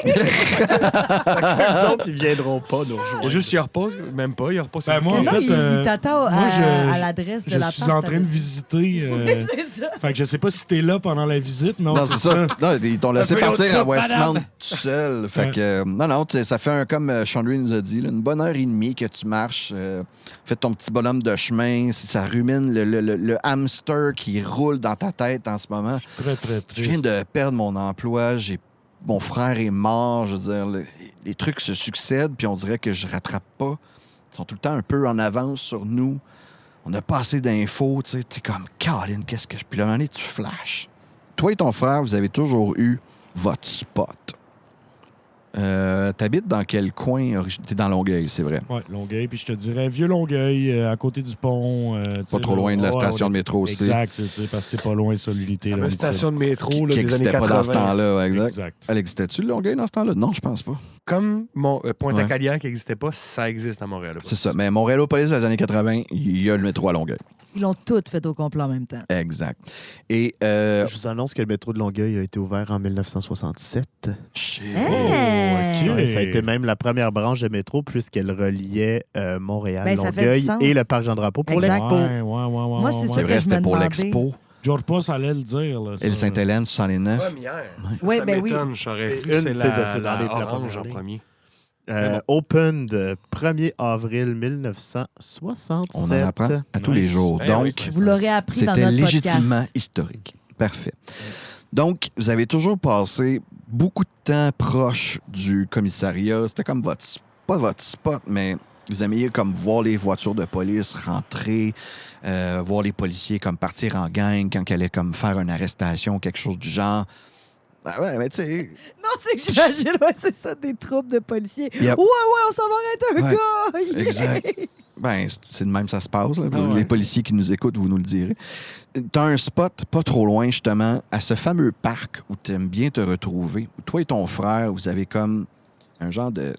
Les autres, ils viendront pas nous Il y a rejoindre. juste, il repose, même pas, il repose. Ben, moi, en non, fait, il t'attend moi, à l'adresse de Je la suis en train de visiter. C'est ça. Fait que je sais pas si t'es là pendant la visite. Non, Non, c'est ça. Non, ils t'ont laissé Un peu partir l'autre à soupe, Westmount madame. tout seul. Fait Ouais. que, non, tu sais, ça fait comme Chandra nous a dit, là, une bonne heure et demie que tu marches, fais ton petit bonhomme de chemin, si ça rumine le hamster qui roule dans ta tête en ce moment. Très, très Je viens triste. de perdre mon emploi, mon frère est mort, je veux dire, les trucs se succèdent, puis on dirait que je rattrape pas. Ils sont tout le temps un peu en avance sur nous. on n'a pas assez d'infos, tu sais. T'es comme, Caroline, qu'est-ce que je... Puis là, à un moment donné, tu flashes. Toi et ton frère, vous avez toujours eu votre spot. T'habites dans quel coin? T'es dans Longueuil, c'est vrai. Oui, Longueuil. Puis je te dirais Vieux-Longueuil, à côté du pont. Pas trop loin de la station de métro aussi. Exact, tu sais, parce que c'est pas loin, ça, l'unité. Une station de métro là, Qui des années n'existait 80. pas dans ce temps-là, exact. Exact. Elle existait-tu, le Longueuil, dans ce temps-là? Non, je pense pas. Comme Pointe-à-Calian Ouais. qui n'existait pas, ça existe à Montréal. C'est ça. Mais Montréal-Police, dans les années 80, il y a le métro à Longueuil. Ils l'ont toutes fait au complet en même temps. Exact. Et... Je vous annonce que le métro de Longueuil a été ouvert en 1967. Shit. Hey! OK. Ouais, ça a été même la première branche de métro puisqu'elle reliait Montréal, Ben, ça fait Longueuil du sens. et le parc Jean-Drapeau pour Exact. l'expo. Ouais. Moi, c'est ça C'est que vrai, je c'était me pour demandais. l'expo. George Post allait le dire. Là, ça, Et le Sainte-Hélène, 69. Première. Oui, Ça ben oui. m'étonne. J'aurais cru Une, que c'est c'est la, dans la les orange en premières premier. Open de 1er avril 1967. On en apprend à tous les jours. Eh Donc, oui. Vous l'aurez appris dans c'était notre légitimement podcast. historique. Parfait. Donc, vous avez toujours passé beaucoup de temps proche du commissariat. C'était comme pas votre spot, mais vous aimiez comme voir les voitures de police rentrer, voir les policiers comme partir en gang quand ils allaient comme faire une arrestation, quelque chose du genre. Ah ouais, mais tu sais... Non, c'est que j'imagine, ouais, c'est ça, des troupes de policiers. Yep. Ouais, on s'en va arrêter un Ouais, gars! Yeah! exact. Ben, c'est de même ça se passe. Là. Ah ouais. Les policiers qui nous écoutent, vous nous le direz. T'as un spot pas trop loin, justement, à ce fameux parc où t'aimes bien te retrouver, où toi et ton frère, vous avez comme un genre de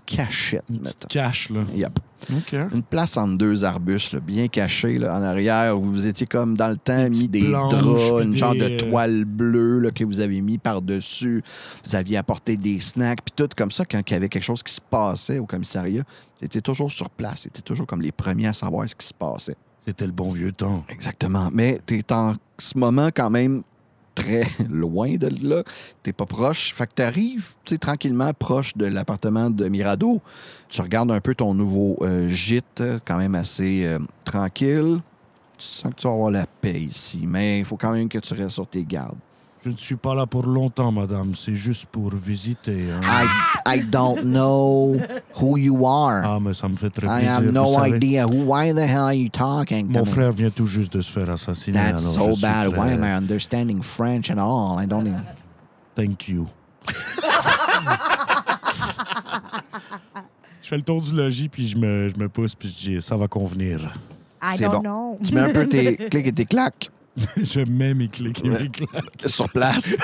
cachette, Une mettons. petite cache, là. Yep. OK. Une place entre deux arbustes, là, bien cachée, là, en arrière, où vous étiez comme dans le temps mis petites des planches, draps, puis une genre de des, toile bleue là, que vous avez mis par-dessus. Vous aviez apporté des snacks, puis tout comme ça, quand il y avait quelque chose qui se passait au commissariat, vous étiez toujours sur place, vous étiez toujours comme les premiers à savoir ce qui se passait. C'était le bon vieux temps. Exactement. Mais tu es en ce moment quand même très loin de là. T'es pas proche. Fait que t'arrives, tu sais, tranquillement proche de l'appartement de Mirado. Tu regardes un peu ton nouveau gîte, quand même assez tranquille. Tu sens que tu vas avoir la paix ici, mais il faut quand même que tu restes sur tes gardes. Je ne suis pas là pour longtemps, madame. C'est juste pour visiter. Hein. I don't know who you are. Ah, mais ça me fait très I plaisir. have vous no savez. idea. Why the hell are you talking to Mon me? frère vient tout juste de se faire assassiner. That's alors so je suis bad. très- Why am I understanding French at all? I don't even... Thank you. Je fais le tour du logis, puis je me pousse, puis je dis, ça va convenir. I C'est don't bon. know. Tu mets un peu tes clics et tes claques Je mets mes clics et mes claques. sur place.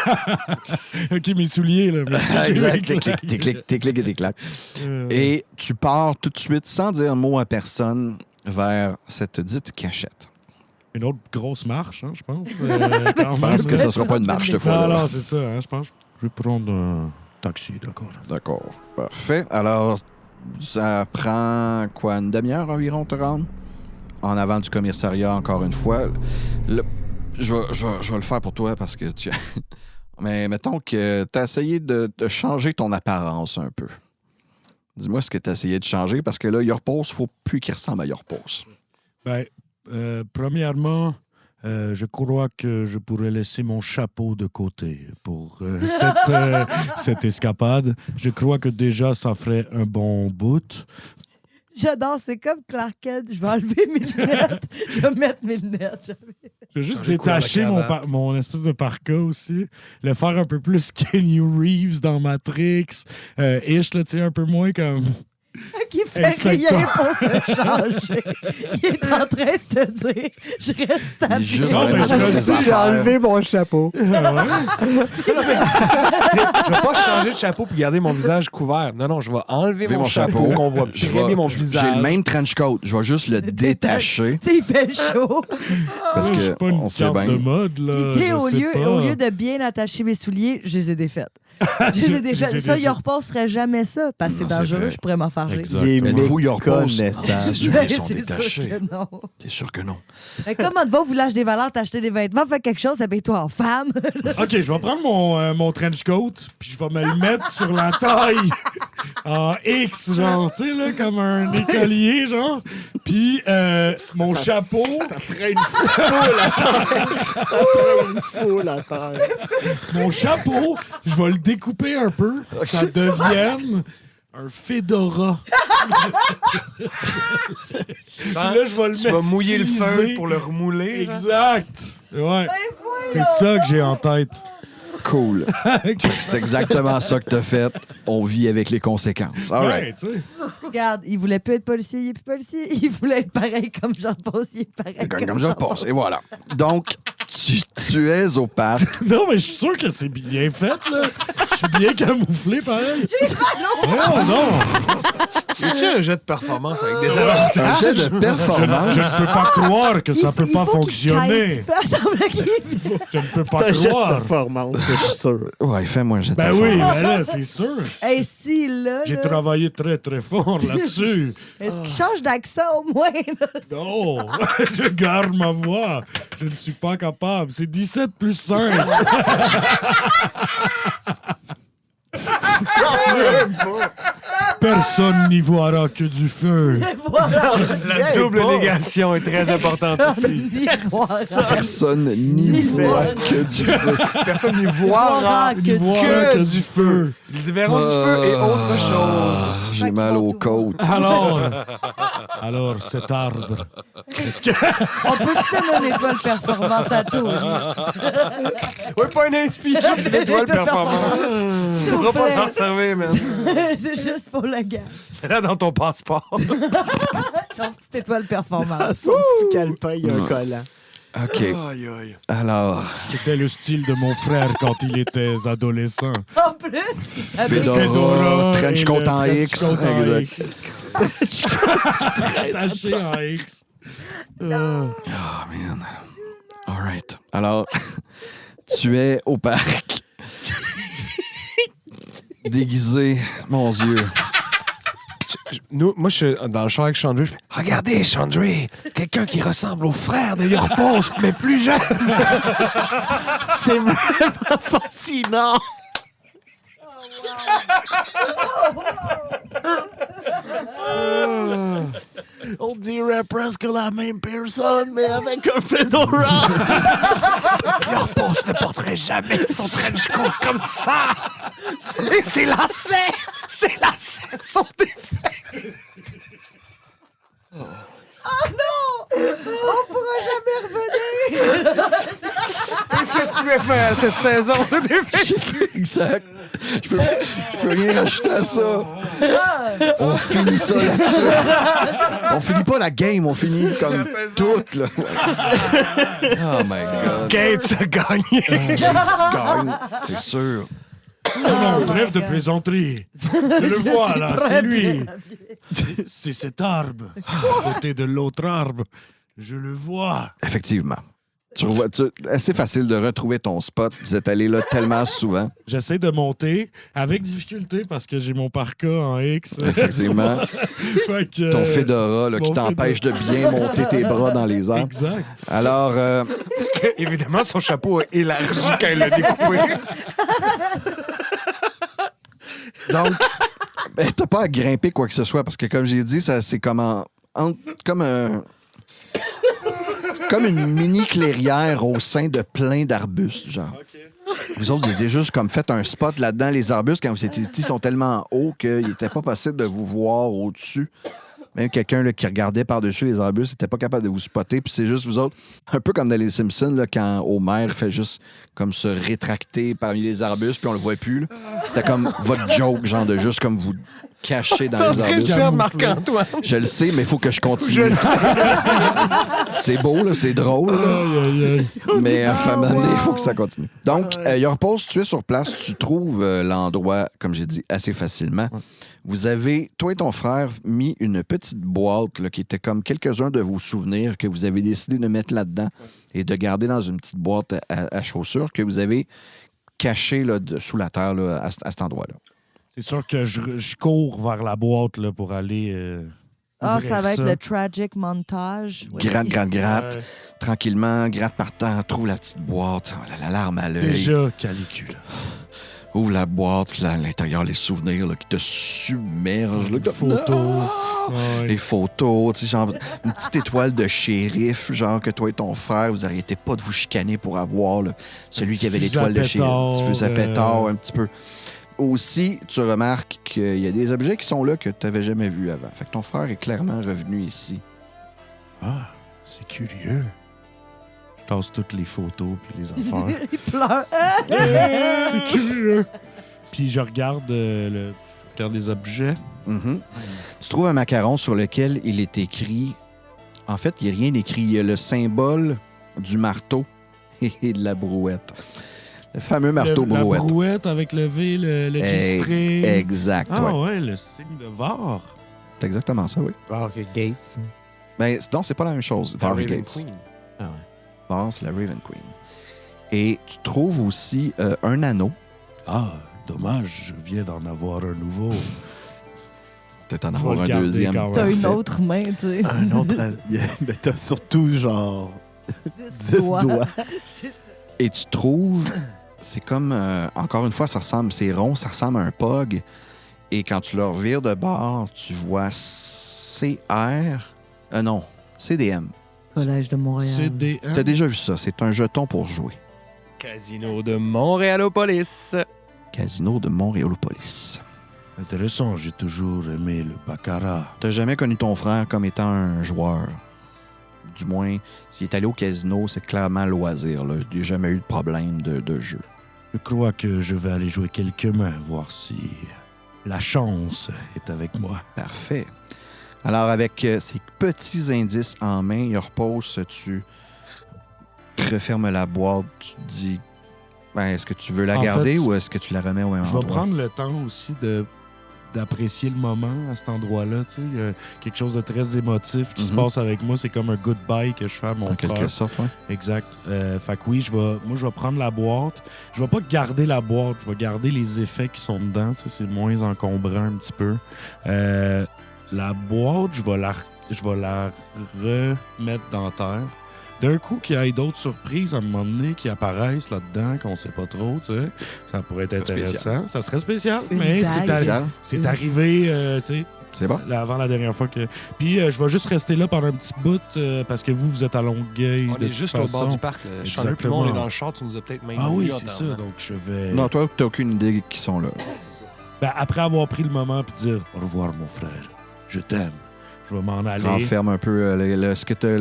OK, mes souliers, là. mes clics et mes Exact. claques. Tes clics et tes claques. Et tu pars tout de suite, sans dire un mot à personne, vers cette dite cachette. Une autre grosse marche, hein, je pense. Je pense que ce ne sera pas une marche cette Non, fois-là. non, c'est ça, hein, je pense. Je vais prendre un taxi, d'accord. D'accord. Parfait. Alors, ça prend quoi, une demi-heure environ te rendre? En avant du commissariat, encore une fois. Je vais le faire pour toi parce que tu... Mais mettons que tu as essayé de changer ton apparence un peu. Dis-moi ce que tu as essayé de changer parce que là, Yorpos, il ne faut plus qu'il ressemble à Yorpos. Ben, premièrement, je crois que je pourrais laisser mon chapeau de côté pour cette escapade. Je crois que déjà, ça ferait un bon bout. J'adore, c'est comme Clark Kent. Je vais enlever mes lunettes. Je vais mettre mes lunettes. Je vais juste Changer de couleur détacher de cravate. mon espèce de parka aussi. Le faire un peu plus Kenny Reeves dans Matrix. Ish, là, tu sais, un peu moins comme... Qui fait Inspecteur. rien pour se changer. Il est en train de te dire, je reste à Il est juste Non, en train de mais faire je des sais, J'ai affaires. enlevé mon chapeau. Je vais pas changer de chapeau puis garder mon visage couvert. Non, je vais enlever mon chapeau, qu'on voit Je très vais- bien mon visage. J'ai le même trench coat. Je vais juste le détacher Tu sais, il fait chaud. parce Je suis que pas une on sait carte de bien. mode, là. Puis, tu sais, je au sais lieu, pas. au lieu de bien attacher mes souliers, je les ai défaites. Je les ai défaites. ai Ça, défaites. Yorpos ferait jamais ça parce que c'est Non, c'est dangereux. vrai. Je pourrais m'en faire Exact. gérer. Il est Êtes-vous Yorpos? méconnaissable. C'est sûr Ben, qu'ils sont c'est détachés. sûr que non. C'est sûr que non. Mais comment te va, vous lâchez des valeurs, t'acheter des vêtements, fais quelque chose, habille-toi en femme. OK, je vais prendre mon trench coat, puis je vais me le mettre sur la taille en X, genre, tu sais, là, comme un écolier, genre. Puis mon chapeau... Ça traîne full à terre. Ça traîne full à terre. Mon chapeau, je vais le découper un peu, que ça devienne un fedora. Hein? Là, je vais le Tu vas mouiller le feu styliser. pour le remouler. genre. Exact. Ouais. C'est ça que j'ai en tête. Cool. Fait que c'est exactement ça que t'as fait. On vit avec les conséquences. All right. Ouais, tu sais. Regarde, il voulait plus être policier, il est plus policier. Il voulait être pareil comme Jean-Paul, il est pareil Comme je le pense. Et voilà. Donc, tu es au parc. Non, mais je suis sûr que c'est bien fait, là. Je suis bien camouflé, pareil. Non. Y a-tu un jet de performance avec des avantages? Un jet de performance. Je ne peux pas croire que ça peut pas fonctionner. Tu fais semblant qu'il Je ne peux C'est pas un jet de croire. performance, je suis sûr. Ouais, fais-moi un jet de Ben performance. oui, mais là, c'est sûr. Hey, si, là. J'ai là, travaillé très, très fort là-dessus. Est-ce qu'il change d'accent au moins? Là? Non, je garde ma voix. Je ne suis pas capable. C'est 17 plus 5. Personne n'y verra que du feu. Voilà. La double négation est très importante ici. Personne n'y voit que du feu. Personne n'y voira Que N'y verra que du feu. Ils y verront du feu et autre chose. Ah, j'ai mal aux côtes. Alors, cet arbre. On peut-tu donner une étoile performance à tout? Oui, pas un inspi, juste une étoile performance. Tu pourras pas t'en servir, man. C'est juste pour le gars. Là, dans ton passeport. Donc, petite étoile performance. Son petit calepin, il y a un collant. OK. Aïe, aïe. Alors, C'était le style de mon frère quand il était adolescent. En plus, avec Fedora, trench et coat le en trench X. coat en Exact. X. Attaché en X. Oh, man. All right. Alors, tu es au parc. Déguisé. Mon Dieu. Moi, je suis dans le char avec Chandru. Je fais regardez, Chandru, quelqu'un qui ressemble au frère de Yorpos, mais plus jeune. C'est vraiment fascinant. On dirait presque la même personne, mais avec un fedora. Yorpos ne porterait jamais son trench coat comme ça. Et ses lacets sont défaits. on pourra jamais revenir. Et c'est ce qu'il va faire cette saison de défi. Exact. Je peux rien rajouter à ça. On finit ça là-dessus. On finit pas la game, on finit comme toute, là. Oh my God. Gates a gagné. Gagne, c'est sûr. Non, trêve de plaisanterie. Je le vois, là, c'est lui. C'est cet arbre. À côté de l'autre arbre. Je le vois. Effectivement. Assez facile de retrouver ton spot. Vous êtes allé là tellement souvent. J'essaie de monter avec difficulté parce que j'ai mon parka en X. Effectivement. Fait que, Ton fedora là, qui mon t'empêche de bien monter tes bras dans les airs. Exact. Alors, Parce que, évidemment, son chapeau a élargi quand il l'a découpé. donc, t'as pas à grimper quoi que ce soit parce que, comme j'ai dit, ça c'est comme comme une mini clairière au sein de plein d'arbustes, genre. Vous autres, vous étiez juste comme fait un spot là-dedans. Les arbustes, quand vous étiez petits, sont tellement hauts qu'il n'était pas possible de vous voir au-dessus. Même quelqu'un là, qui regardait par-dessus les arbustes n'était pas capable de vous spotter. Puis c'est juste vous autres, un peu comme dans les Simpsons, là, quand Homer fait juste comme se rétracter parmi les arbustes, puis on le voit plus. là. C'était comme votre joke, genre de juste comme vous cacher dans les arbustes. faire Marc-Antoine. Je le sais, mais il faut que je continue. Je le sais. C'est beau, là, c'est drôle. là. Mais à un moment donné, il faut que ça continue. Donc, Yorpos, tu es sur place, tu trouves l'endroit, comme j'ai dit, assez facilement. Vous avez, toi et ton frère, mis une petite boîte là, qui était comme quelques-uns de vos souvenirs que vous avez décidé de mettre là-dedans et de garder dans une petite boîte à chaussures que vous avez cachée là, sous la terre là, à cet endroit-là. C'est sûr que je cours vers la boîte là, pour aller. Ouvrir Ça va être le tragic montage. Gratte. Ouais. Tranquillement, gratte par terre, trouve la petite boîte. Oh, la larme à l'œil. Déjà, Calicule. Ouvre la boîte, puis là, à l'intérieur, les souvenirs là, qui te submergent. Là, Les photos. Ouais. Les photos, tu sais, genre une petite étoile de shérif, genre que toi et ton frère, vous n'arrêtez pas de vous chicaner pour avoir là, celui qui avait petit l'étoile de fusil shérif. à Petit fusil à pétard, pétard, un petit peu. Aussi, tu remarques qu'il y a des objets qui sont là que tu n'avais jamais vus avant. Fait que ton frère est clairement revenu ici Ah, c'est curieux. Je tasse toutes les photos puis les affaires. Il pleure. C'est curieux. Puis je regarde, je regarde les objets. Mhm. Tu trouves un macaron sur lequel il est écrit... En fait, il n'y a rien écrit. Il y a le symbole du marteau et de la brouette. Le fameux marteau brouette. La brouette avec le V, le G-string. Exact, Ah ouais. ouais, le signe de Var. C'est exactement ça, oui. Alors que Gates. Ben, non, c'est pas la même chose. La Var Raven Gates. Queen. Ah ouais. Var, c'est la Raven Queen. Et tu trouves aussi un anneau. Ah, dommage, je viens d'en avoir un nouveau. Peut-être en Je vais avoir le un garder deuxième. quand même. T'as une Parfait. autre main, tu sais. Un autre. Mais t'as surtout genre 10 doigts. C'est ça. Et tu trouves, c'est comme, encore une fois, c'est rond, ça ressemble à un POG. Et quand tu le revires de bord, tu vois non, CDM. Collège de Montréal. CDM. T'as déjà vu ça, c'est un jeton pour jouer. Casino de Montréalopolis. Casino de Montréalopolis. Intéressant, j'ai toujours aimé le baccarat. T'as jamais connu ton frère comme étant un joueur. Du moins, s'il est allé au casino, c'est clairement loisir. Là. Il n'y a jamais eu de problème de jeu. Je crois que je vais aller jouer quelques mains, voir si la chance est avec moi. Parfait. Alors, avec ces petits indices en main, il repose, tu refermes la boîte, tu te dis, ben, est-ce que tu veux la En garder fait, ou est-ce que tu la remets au même Je vais endroit? prendre le temps aussi d'apprécier le moment à cet endroit-là. Tu sais, il y a quelque chose de très émotif qui se passe avec moi. C'est comme un goodbye que je fais à mon En frère. quelque sorte, oui. Exact. Fait que oui, je vais prendre la boîte. Je vais pas garder la boîte, je vais garder les effets qui sont dedans. Tu sais, c'est moins encombrant un petit peu. La boîte, je vais la remettre dans terre. D'un coup, qu'il y ait d'autres surprises à un moment donné qui apparaissent là-dedans, qu'on sait pas trop, tu sais. Ça pourrait être intéressant. Ça serait spécial, Une mais dague. c'est arrivé, tu sais, C'est bon? avant la dernière fois que... Puis je vais juste rester là pendant un petit bout parce que vous êtes à Longueuil. On de est toute juste au bord façon. du parc. Chandler, puis moi, on est dans le char. Tu nous as peut-être même Ah oui, vu c'est en ça. temps. Donc je vais... Non, toi, t'as aucune idée qu'ils sont là. Ben, après avoir pris le moment puis dire au revoir, mon frère, je t'aime. Je vais m'en aller. Renferme un peu ce que t'as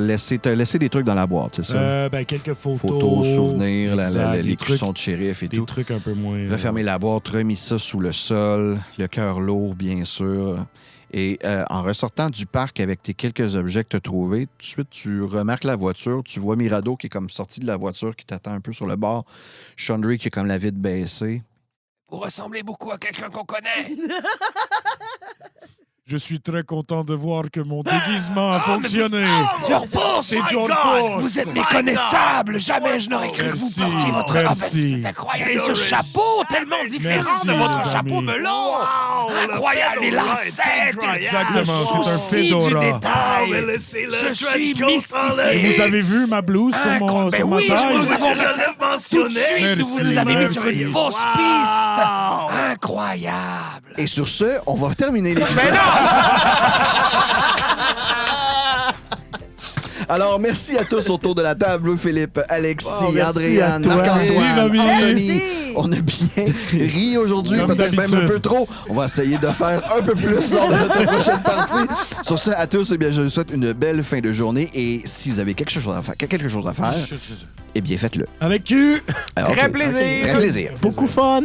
laissé des trucs dans la boîte, c'est ça? Ben, quelques photos. Photos, souvenirs, Exact, les des cuissons de shérif et Des tout. trucs un peu moins... Refermer la boîte, remis ça sous le sol, le cœur lourd, bien sûr. Et en ressortant du parc avec tes quelques objets que tu as trouvés, tout de suite, tu remarques la voiture. Tu vois Mirado qui est comme sorti de la voiture, qui t'attend un peu sur le bord. Chandry qui est comme la vitre baissée. Vous ressemblez beaucoup à quelqu'un qu'on connaît. Je suis très content de voir que mon déguisement a fonctionné. Your Boss! C'est John Boss! Vous êtes méconnaissable! Jamais je n'aurais cru que vous Merci, portiez votre... merci. C'est incroyable! Et ce chapeau tellement différent Merci, de votre les chapeau amis. melon! Incroyable! Les lancettes! Exactement, Le c'est un souci du fedora. détail! Je suis mystifié! Vous avez vu ma blouse sur Ben mon oui, taille? nous avons tout de suite, Merci, vous nous avez mis sur une merci. fausse piste! Incroyable! Et sur ce, on va terminer l'épisode. Alors, merci à tous autour de la table. Louis-Philippe, Alexis, Oh, merci Adrien, à toi. Marc-Antoine, Merci, Romy. Anthony. Merci. On a bien ri aujourd'hui, Comme peut-être même un d'habitude. peu trop. On va essayer de faire un peu plus lors de notre prochaine partie. Sur ce, à tous, eh bien, je vous souhaite une belle fin de journée. Et si vous avez quelque chose à faire, eh bien, faites-le. Avec Q! Alors, Très OK. plaisir. Très plaisir. Beaucoup fun!